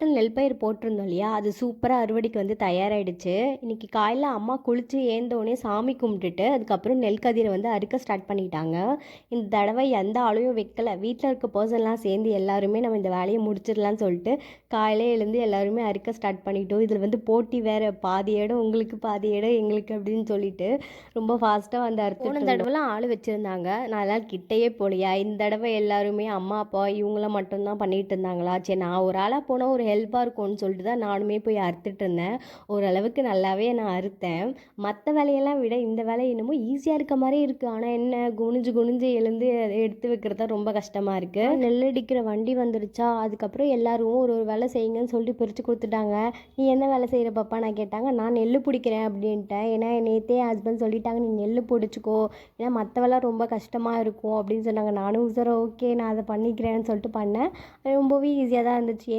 நெல் பயிர் போட்டிருந்தோம் இல்லையா, அது சூப்பராக அறுவடைக்கு வந்து தயாராகிடுச்சு. இன்றைக்கி காலையில் அம்மா குளித்து ஏந்தோடனே சாமி கும்பிட்டுட்டு அதுக்கப்புறம் நெல் கதிரை வந்து அறுக்க ஸ்டார்ட் பண்ணிட்டாங்க. இந்த தடவை எந்த ஆளையும் வைக்கலை, வீட்டில் இருக்க பர்சன்லாம் சேர்ந்து எல்லாருமே நம்ம இந்த வேலையை முடிச்சிடலான்னு சொல்லிட்டு காலையிலே எழுந்து எல்லாருமே அறுக்க ஸ்டார்ட் பண்ணிட்டோம். இதில் வந்து போட்டி வேறு, பாதி இடம் உங்களுக்கு பாதி இடம் எங்களுக்கு அப்படின்னு சொல்லிட்டு ரொம்ப ஃபாஸ்ட்டாக வந்து போன தடவைலாம் ஆள் வச்சுருந்தாங்க. நான் எல்லாம் கிட்டேயே போகலையா, இந்த தடவை எல்லாருமே அம்மா அப்பா இவங்கள மட்டும்தான் பண்ணிகிட்டு இருந்தாங்களா, சரி நான் ஒரு ஆளாக போனால் ஒரு ஹெல்ப்பாக இருக்கும்னு சொல்லிட்டு தான் நானுமே போய் அறுத்துட்டு இருந்தேன். ஓரளவுக்கு நல்லாவே நான் அறுத்தேன். மற்ற வேலையெல்லாம் விட இந்த வேலை என்னமோ ஈஸியாக இருக்க மாதிரி இருக்குது. ஆனால் என்ன, குனிஞ்சு குனிஞ்சு எழுந்து அதை எடுத்து வைக்கிறது தான் ரொம்ப கஷ்டமாக இருக்குது. நெல்லடிக்கிற வண்டி வந்துடுச்சா, அதுக்கப்புறம் எல்லாரும் ஒரு ஒரு வேலை செய்யுங்கன்னு சொல்லிட்டு பிரித்து கொடுத்துட்டாங்க. நீ என்ன வேலை செய்கிற பாப்பா நான் கேட்டாங்க. நான் நெல் பிடிக்கிறேன் அப்படின்ட்டேன். ஏன்னா நேற்றே என் ஹஸ்பண்ட் சொல்லிட்டாங்க, நீ நெல் பிடிச்சிக்கோ, ஏன்னா மற்ற வேலை ரொம்ப கஷ்டமாக இருக்கும் அப்படின்னு சொன்னாங்க. நானும் சார் ஓகே நான் அதை பண்ணிக்கிறேன்னு சொல்லிட்டு பண்ணேன். ரொம்பவே ஈஸியாக தான் இருந்துச்சு.